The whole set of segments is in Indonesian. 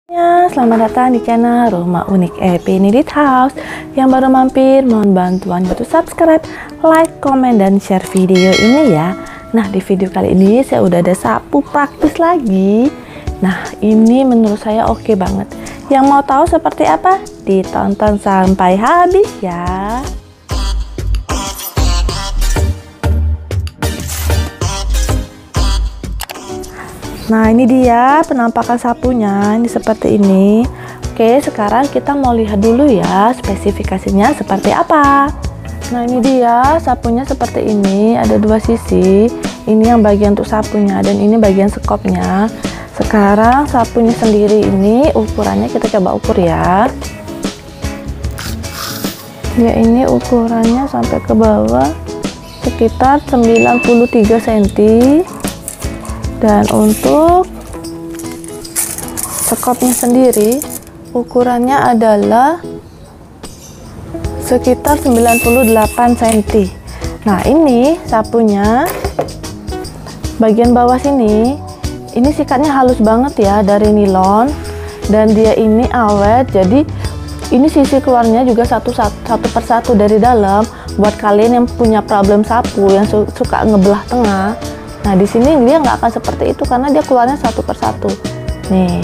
Selamat datang di channel Rumah Unik Epi Nidit House. Yang baru mampir, mohon bantuan untuk subscribe, like, komen, dan share video ini ya. Nah, di video kali ini saya udah ada sapu praktis lagi. Nah, ini menurut saya oke banget. Yang mau tahu seperti apa? Ditonton sampai habis ya. Nah, ini dia penampakan sapunya, ini seperti ini. Oke, sekarang kita mau lihat dulu ya spesifikasinya seperti apa. Nah, ini dia sapunya seperti ini, ada dua sisi. Ini yang bagian untuk sapunya dan ini bagian sekopnya. Sekarang sapunya sendiri ini ukurannya kita coba ukur ya. Ya, ini ukurannya sampai ke bawah sekitar 93 cm. Dan untuk sekopnya sendiri ukurannya adalah sekitar 98 cm. Nah, ini sapunya bagian bawah sini, ini sikatnya halus banget ya, dari nilon, dan dia ini awet. Jadi ini sisi keluarnya juga satu persatu dari dalam. Buat kalian yang punya problem sapu yang suka ngebelah tengah, nah di sini dia nggak akan seperti itu karena dia keluarnya satu persatu. Nih.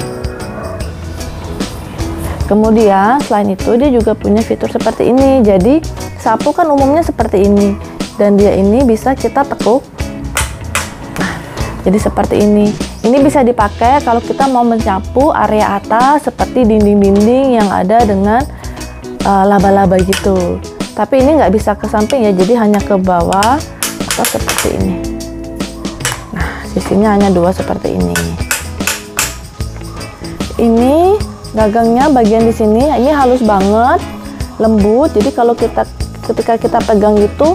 Kemudian selain itu dia juga punya fitur seperti ini. Jadi sapu kan umumnya seperti ini dan dia ini bisa kita tekuk. Nah, jadi seperti ini. Ini bisa dipakai kalau kita mau menyapu area atas seperti dinding-dinding yang ada dengan laba-laba gitu. Tapi ini nggak bisa ke samping ya, jadi hanya ke bawah atau seperti ini. Sisinya hanya dua seperti ini. Ini gagangnya bagian di sini, ini halus banget, lembut. Jadi kalau ketika kita pegang gitu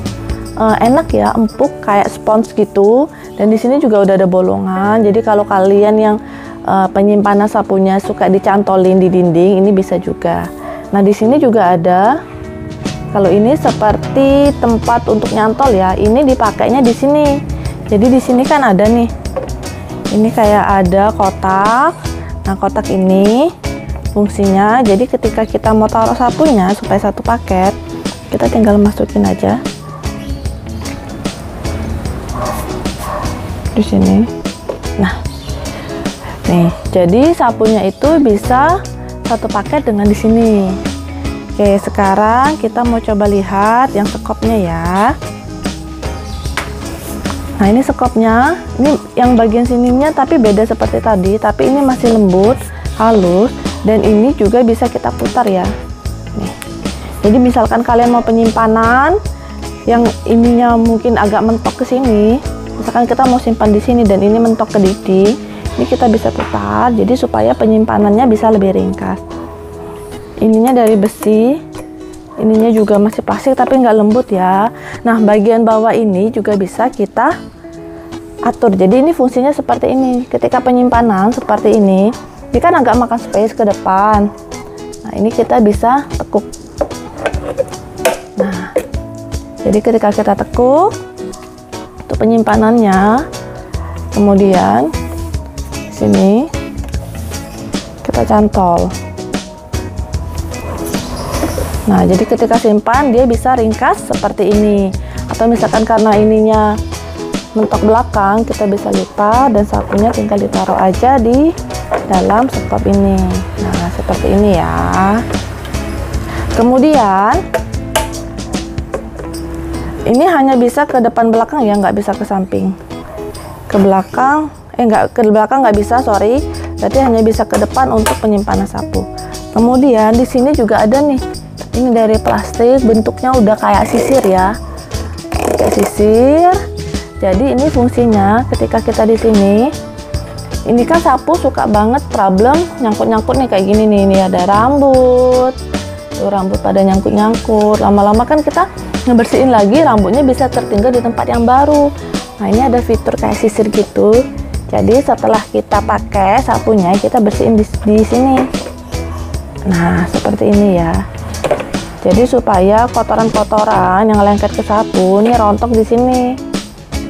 enak ya, empuk kayak spons gitu. Dan di sini juga udah ada bolongan. Jadi kalau kalian yang penyimpanan sapunya suka dicantolin di dinding, ini bisa juga. Nah, di sini juga ada. Kalau ini seperti tempat untuk nyantol ya. Ini dipakainya di sini. Jadi di sini kan ada nih, ini kayak ada kotak. Nah, kotak ini fungsinya, jadi ketika kita mau taruh sapunya supaya satu paket, kita tinggal masukin aja di sini. Nah, nih, jadi sapunya itu bisa satu paket dengan di sini. Oke, sekarang kita mau coba lihat yang sekopnya ya. Nah, ini sekopnya, ini yang bagian sininya tapi beda seperti tadi, tapi ini masih lembut, halus, dan ini juga bisa kita putar ya. Nih. Jadi misalkan kalian mau penyimpanan yang ininya mungkin agak mentok ke sini, misalkan kita mau simpan di sini dan ini mentok ke dinding, ini kita bisa putar, jadi supaya penyimpanannya bisa lebih ringkas. Ininya dari besi. Ininya juga masih plastik tapi nggak lembut ya. Nah, bagian bawah ini juga bisa kita atur. Jadi ini fungsinya seperti ini. Ketika penyimpanan seperti ini kan agak makan space ke depan. Nah, ini kita bisa tekuk. Nah, jadi ketika kita tekuk untuk penyimpanannya, kemudian sini kita cantol. Nah, jadi ketika simpan dia bisa ringkas seperti ini. Atau misalkan karena ininya mentok belakang, kita bisa lipat dan sapunya tinggal ditaruh aja di dalam sekop ini. Nah, seperti ini ya. Kemudian ini hanya bisa ke depan belakang ya, nggak bisa ke samping. Ke belakang, ke belakang nggak bisa, sorry. Berarti hanya bisa ke depan untuk penyimpanan sapu. Kemudian di sini juga ada nih. Ini dari plastik, bentuknya udah kayak sisir ya, kayak sisir. Jadi ini fungsinya ketika kita di sini, ini kan sapu suka banget problem nyangkut-nyangkut nih kayak gini nih. Ini ada rambut, tuh rambut pada nyangkut-nyangkut. Lama-lama kan kita ngebersihin lagi, rambutnya bisa tertinggal di tempat yang baru. Nah, ini ada fitur kayak sisir gitu. Jadi setelah kita pakai sapunya, kita bersihin di sini. Nah, seperti ini ya. Jadi supaya kotoran-kotoran yang lengket ke sapu ini rontok di sini.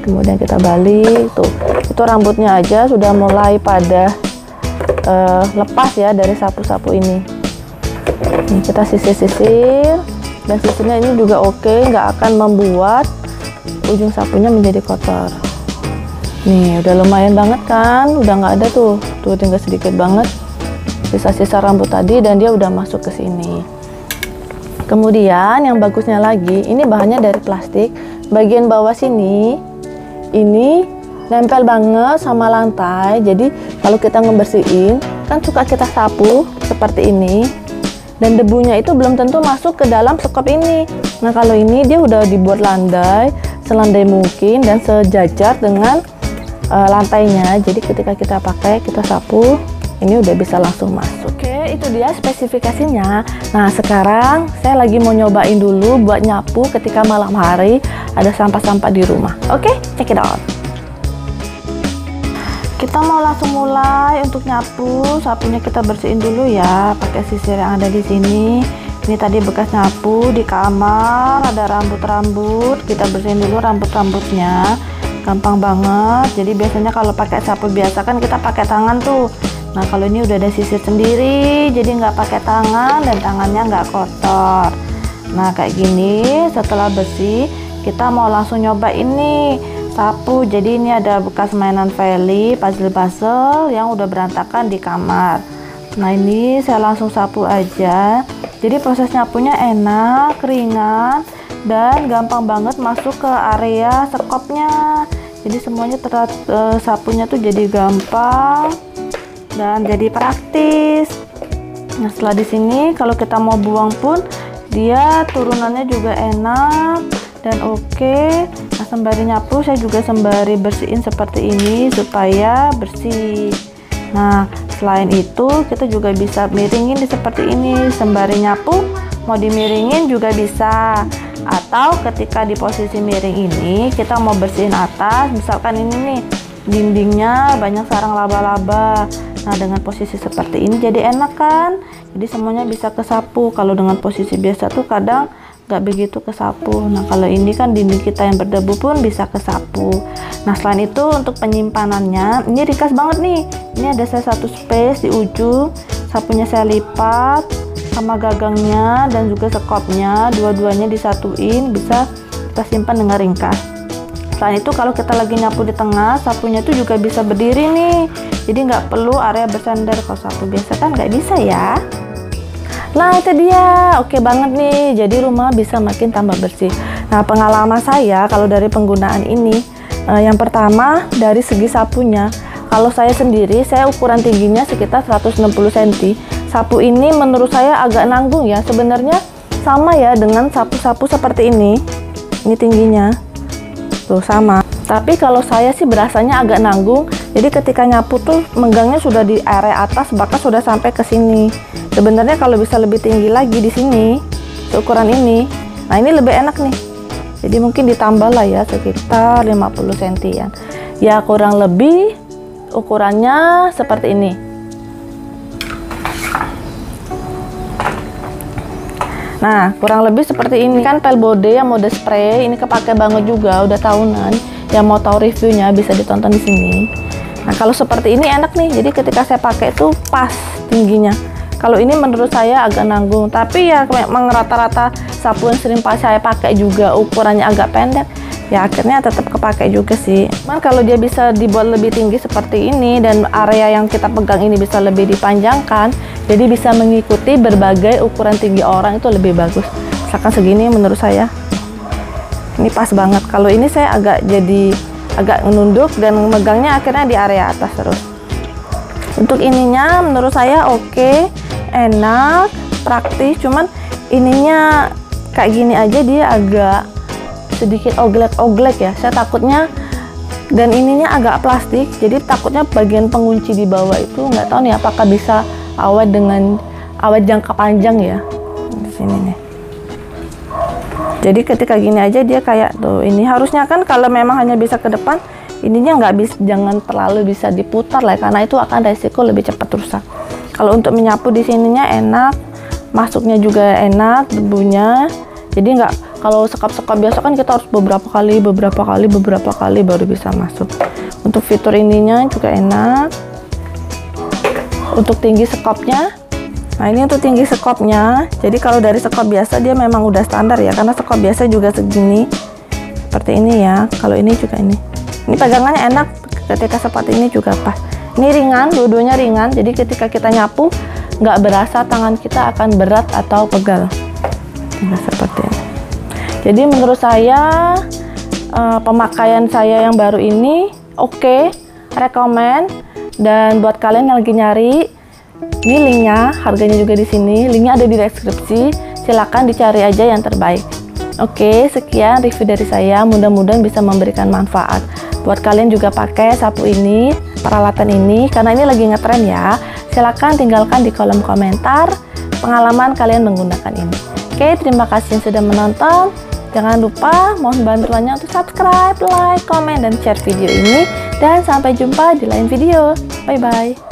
Kemudian kita balik tuh. Itu rambutnya aja sudah mulai pada lepas ya dari sapu-sapu ini. Nih, kita sisir-sisir, dan sisirnya ini juga oke, nggak akan membuat ujung sapunya menjadi kotor. Nih udah lumayan banget kan, udah nggak ada tuh tinggal sedikit banget sisa-sisa rambut tadi, dan dia udah masuk ke sini. Kemudian yang bagusnya lagi, ini bahannya dari plastik, bagian bawah sini ini nempel banget sama lantai, jadi kalau kita ngebersihin kan suka kita sapu seperti ini, dan debunya itu belum tentu masuk ke dalam sekop ini. Nah kalau ini dia udah dibuat landai, selandai mungkin dan sejajar dengan lantainya, jadi ketika kita pakai, kita sapu, ini udah bisa langsung masuk. Oke, itu dia spesifikasinya. Nah sekarang saya lagi mau nyobain dulu buat nyapu ketika malam hari ada sampah-sampah di rumah. Oke, check it out. Kita mau langsung mulai untuk nyapu. Sapunya kita bersihin dulu ya, pakai sisir yang ada di sini. Ini tadi bekas nyapu di kamar, ada rambut-rambut. Kita bersihin dulu rambut-rambutnya. Gampang banget. Jadi biasanya kalau pakai sapu biasa kan kita pakai tangan tuh. Nah kalau ini udah ada sisir sendiri, jadi nggak pakai tangan dan tangannya nggak kotor. Nah kayak gini, setelah bersih kita mau langsung nyoba ini sapu. Jadi ini ada bekas mainan Feli, puzzle-puzzle yang udah berantakan di kamar. Nah ini saya langsung sapu aja. Jadi proses nyapunya enak, ringan, dan gampang banget masuk ke area sekopnya. Jadi semuanya sapunya tuh jadi gampang dan jadi praktis. Nah setelah di sini kalau kita mau buang pun dia turunannya juga enak dan oke. Nah sembari nyapu saya juga sembari bersihin seperti ini supaya bersih. Nah selain itu kita juga bisa miringin seperti ini, sembari nyapu mau dimiringin juga bisa. Atau ketika di posisi miring ini kita mau bersihin atas, misalkan ini nih dindingnya banyak sarang laba-laba. Nah dengan posisi seperti ini jadi enak kan, jadi semuanya bisa kesapu. Kalau dengan posisi biasa tuh kadang nggak begitu kesapu. Nah kalau ini kan dinding kita yang berdebu pun bisa kesapu. Nah selain itu untuk penyimpanannya ini ringkas banget nih. Ini ada saya satu space di ujung, sapunya saya lipat sama gagangnya dan juga sekopnya, dua-duanya disatuin, bisa kita simpan dengan ringkas. Selain itu kalau kita lagi nyapu di tengah, sapunya itu juga bisa berdiri nih, jadi nggak perlu area bersandar. Kalau sapu biasa kan nggak bisa ya. Nah itu dia, oke banget nih, jadi rumah bisa makin tambah bersih. Nah pengalaman saya kalau dari penggunaan ini, yang pertama dari segi sapunya, kalau saya sendiri, saya ukuran tingginya sekitar 160 cm. Sapu ini menurut saya agak nanggung ya, sebenarnya sama ya dengan sapu-sapu seperti ini tingginya tuh sama, tapi kalau saya sih berasanya agak nanggung. Jadi ketika nyapu tuh megangnya sudah di area atas, bahkan sudah sampai ke sini. Sebenarnya kalau bisa lebih tinggi lagi di sini seukuran ini, nah ini lebih enak nih, jadi mungkin ditambah lah ya sekitar 50 cm ya, kurang lebih ukurannya seperti ini. Nah kurang lebih seperti ini kan pel bode yang mode spray, ini kepake banget juga, udah tahunan. Yang mau tahu reviewnya bisa ditonton di sini. Nah kalau seperti ini enak nih, jadi ketika saya pakai itu pas tingginya. Kalau ini menurut saya agak nanggung, tapi ya memang rata-rata sapu yang sering saya pakai juga ukurannya agak pendek, ya akhirnya tetap kepake juga sih. Cuman kalau dia bisa dibuat lebih tinggi seperti ini dan area yang kita pegang ini bisa lebih dipanjangkan, jadi bisa mengikuti berbagai ukuran tinggi orang, itu lebih bagus. Misalkan segini menurut saya ini pas banget. Kalau ini saya agak menunduk dan megangnya akhirnya di area atas terus. Untuk ininya menurut saya oke, enak, praktis. Cuman ininya kayak gini aja dia agak sedikit oglek-oglek ya. Saya takutnya, dan ininya agak plastik, jadi takutnya bagian pengunci di bawah itu nggak tahu nih apakah bisa awet dengan awet jangka panjang ya. Di sini nih. Jadi ketika gini aja dia kayak tuh, ini harusnya kan kalau memang hanya bisa ke depan, ininya nggak bisa, jangan terlalu bisa diputar lah, karena itu akan resiko lebih cepat rusak. Kalau untuk menyapu di sininya enak, masuknya juga enak debunya. Jadi nggak, kalau sekap-sekap biasa kan kita harus beberapa kali baru bisa masuk. Untuk fitur ininya juga enak. untuk tinggi sekopnya. Nah, ini untuk tinggi sekopnya. Jadi kalau dari sekop biasa dia memang udah standar ya, karena sekop biasa juga segini. Seperti ini ya. Kalau ini juga ini. Ini pegangannya enak ketika seperti ini juga pas. Ini ringan, dua-duanya ringan. Jadi ketika kita nyapu nggak berasa tangan kita akan berat atau pegal. Nah, seperti ini. Jadi menurut saya pemakaian saya yang baru ini oke, rekomen. Dan buat kalian yang lagi nyari, ini linknya, harganya juga di sini. Linknya ada di deskripsi. Silahkan dicari aja yang terbaik. Oke, sekian review dari saya. Mudah-mudahan bisa memberikan manfaat. Buat kalian juga pakai sapu ini, peralatan ini, karena ini lagi ngetren ya. Silahkan tinggalkan di kolom komentar pengalaman kalian menggunakan ini. Oke, terima kasih yang sudah menonton. Jangan lupa mohon bantuannya untuk subscribe, like, komen, dan share video ini. Dan sampai jumpa di lain video. Bye-bye.